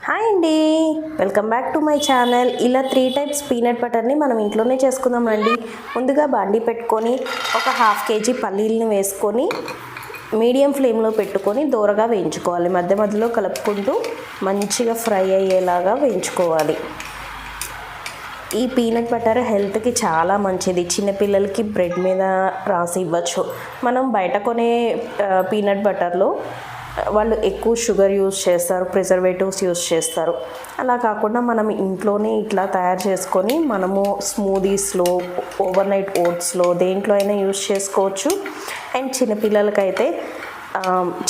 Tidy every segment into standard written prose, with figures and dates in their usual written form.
Hi అండి, welcome back to my channel. ఇలా 3 types peanut బటర్ని మనం ఇంట్లోనే చేసుకుందాం రండి. ముందుగా బాండి పెట్టుకొని ఒక 1/2 kg పల్లీలను వేసుకొని మీడియం ఫ్లేమ్లో పెట్టుకొని దూరగా వేయించుకోవాలి. మధ్య మధ్యలో కలుపుకుంటూ మంచిగా ఫ్రై అయ్యేలాగా వేయించుకోవాలి. ఈ పీనట్ బటర్ హెల్త్కి చాలా మంచిది. చిన్నపిల్లలకి బ్రెడ్ మీద రాసి ఇవ్వచ్చు. మనం బయట కొనే పీనట్ బటర్లో వాళ్ళు ఎక్కువ షుగర్ యూజ్ చేస్తారు, ప్రిజర్వేటివ్స్ యూజ్ చేస్తారు. అలా కాకుండా మనం ఇంట్లోనే ఇట్లా తయారు చేసుకొని మనము స్మూదీస్లో, ఓవర్ నైట్ ఓట్స్లో దేంట్లో అయినా యూజ్ చేసుకోవచ్చు. అండ్ చిన్నపిల్లలకైతే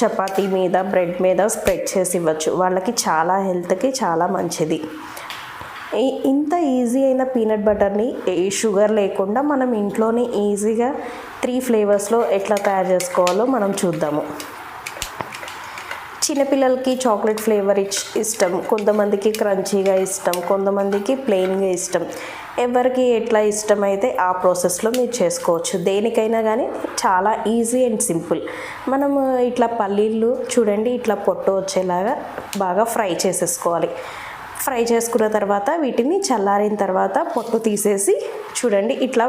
చపాతీ మీద, బ్రెడ్ మీద స్ప్రెడ్ చేసి ఇవ్వచ్చు. వాళ్ళకి చాలా హెల్త్కి చాలా మంచిది. ఇంత ఈజీ అయిన పీనట్ బటర్ని ఏ షుగర్ లేకుండా మనం ఇంట్లోనే ఈజీగా 3 ఫ్లేవర్స్లో ఎట్లా తయారు చేసుకోవాలో మనం చూద్దాము. చిన్నపిల్లలకి చాక్లెట్ ఫ్లేవర్ ఇష్టం, కొంతమందికి క్రంచీగా ఇష్టం, కొంతమందికి ప్లెయిన్గా ఇష్టం. ఎవరికి ఎట్లా ఇష్టమైతే ఆ ప్రాసెస్లో మీరు చేసుకోవచ్చు. దేనికైనా కానీ చాలా ఈజీ అండ్ సింపుల్. మనము ఇట్లా పల్లీలు చూడండి, ఇట్లా పొట్టు వచ్చేలాగా బాగా ఫ్రై చేసేసుకోవాలి. ఫ్రై చేసుకున్న తర్వాత వీటిని చల్లారిన తర్వాత పొట్టు తీసేసి చూడండి, ఇట్లా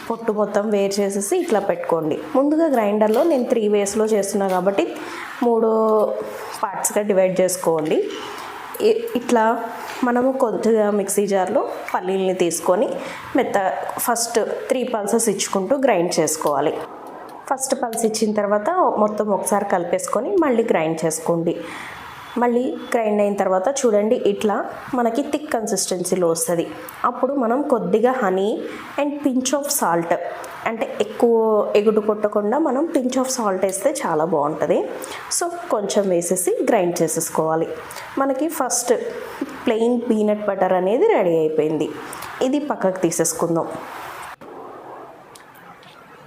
పొట్టు మొత్తం వేరు చేసేసి ఇట్లా పెట్టుకోండి. ముందుగా గ్రైండర్లో నేను 3 వేస్లో చేస్తున్నా కాబట్టి 3 పార్ట్స్గా డివైడ్ చేసుకోండి. ఇట్లా మనము కొద్దిగా మిక్సీ జార్లో పల్లీలని తీసుకొని ఫస్ట్ 3 పల్సెస్ ఇచ్చుకుంటూ గ్రైండ్ చేసుకోవాలి. ఫస్ట్ పల్స్ ఇచ్చిన తర్వాత మొత్తం ఒకసారి కలిపేసుకొని మళ్ళీ గ్రైండ్ చేసుకోండి. మళ్ళీ గ్రైండ్ అయిన తర్వాత చూడండి, ఇట్లా మనకి థిక్ కన్సిస్టెన్సీలో వస్తుంది. అప్పుడు మనం కొద్దిగా honey and pinch of salt, అంటే ఎక్కువ ఎగుడు కొట్టకుండా మనం పించ్ ఆఫ్ సాల్ట్ వేస్తే చాలా బాగుంటుంది. సో కొంచెం వేసేసి గ్రైండ్ చేసేసుకోవాలి. మనకి ఫస్ట్ ప్లెయిన్ పీనట్ బటర్ అనేది రెడీ అయిపోయింది. ఇది పక్కకు తీసేసుకుందాం.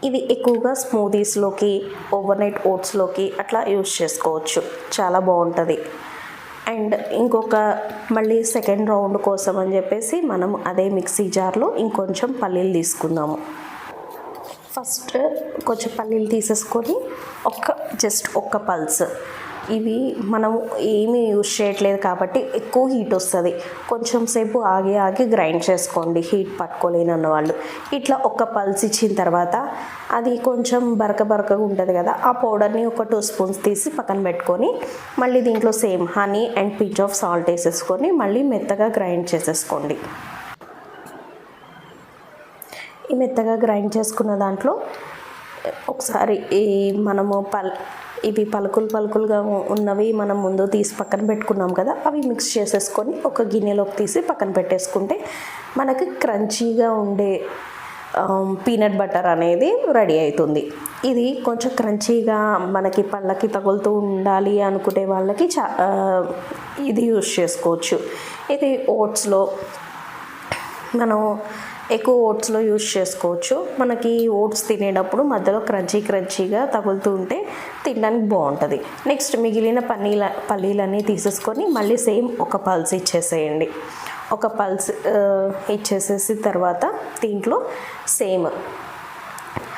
ఇది ఎక్కువగా స్మూదీస్లోకి, ఓవర్ నైట్ ఓట్స్లోకి అట్లా యూజ్ చేసుకోవచ్చు. చాలా బాగుంటుంది. అండ్ మళ్ళీ సెకండ్ రౌండ్ కోసం అని చెప్పేసి మనం అదే మిక్సీ జార్లో ఇంకొంచెం పల్లీలు తీసుకుందాము. ఫస్ట్ కొంచెం పల్లీలు తీసేసుకొని జస్ట్ ఒక్క పల్స్. ఇవి మనం ఏమీ యూజ్ చేయట్లేదు కాబట్టి ఎక్కువ హీట్ వస్తుంది. కొంచెం సేపు ఆగి గ్రైండ్ చేసుకోండి, హీట్ పట్టుకోలేనన్న వాళ్ళు. ఇట్లా ఒక్క పల్స్ ఇచ్చిన తర్వాత అది కొంచెం బరకగా ఉంటుంది కదా, ఆ పౌడర్ని ఒక 2 స్పూన్స్ తీసి పక్కన పెట్టుకొని మళ్ళీ దీంట్లో same honey and pinch of salt వేసేసుకొని మళ్ళీ మెత్తగా గ్రైండ్ చేసేసుకోండి. ఈ మెత్తగా గ్రైండ్ చేసుకున్న దాంట్లో ఒకసారి మనము ఇవి పలుకులుగా ఉన్నవి మనం ముందు తీసి పక్కన పెట్టుకున్నాం కదా, అవి మిక్స్ చేసేసుకొని ఒక గిన్నెలోకి తీసి పక్కన పెట్టేసుకుంటే మనకి క్రంచీగా ఉండే పీనట్ బటర్ అనేది రెడీ అవుతుంది. ఇది కొంచెం క్రంచీగా మనకి పళ్ళకి తగులుతూ ఉండాలి అనుకునే వాళ్ళకి ఇది యూజ్ చేసుకోవచ్చు. ఇది ఓట్స్లో మనం ఎక్కువ ఓట్స్లో యూజ్ చేసుకోవచ్చు. మనకి ఓట్స్ తినేటప్పుడు మధ్యలో క్రంచీగా తగులుతూ ఉంటే తినడానికి బాగుంటుంది. నెక్స్ట్ మిగిలిన పల్లీలన్నీ తీసేసుకొని మళ్ళీ సేమ్ ఒక పల్స్ ఇచ్చేసేయండి. ఒక పల్స్ ఇచ్చేసేసి తర్వాత దీంట్లో same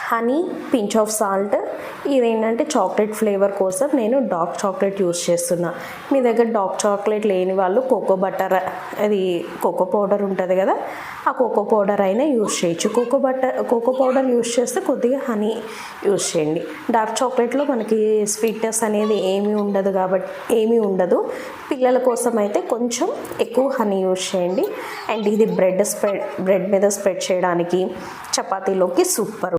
honey, pinch of salt. ఇదేంటంటే చాక్లెట్ ఫ్లేవర్ కోసం నేను డార్క్ చాక్లెట్ యూజ్ చేస్తున్నా. మీ దగ్గర డార్క్ చాక్లెట్ లేని వాళ్ళు కోకో పౌడర్ ఉంటుంది కదా, ఆ కోకో పౌడర్ అయినా యూజ్ చేయొచ్చు. కోకో పౌడర్ యూజ్ చేస్తే కొద్దిగా హనీ యూజ్ చేయండి. డార్క్ చాక్లెట్లో మనకి స్వీట్నెస్ అనేది ఏమీ ఉండదు. పిల్లల కోసం అయితే కొంచెం ఎక్కువ హనీ యూజ్ చేయండి. అండ్ ఇది బ్రెడ్ మీద స్ప్రెడ్ చేయడానికి, చపాతీలోకి సూపర్.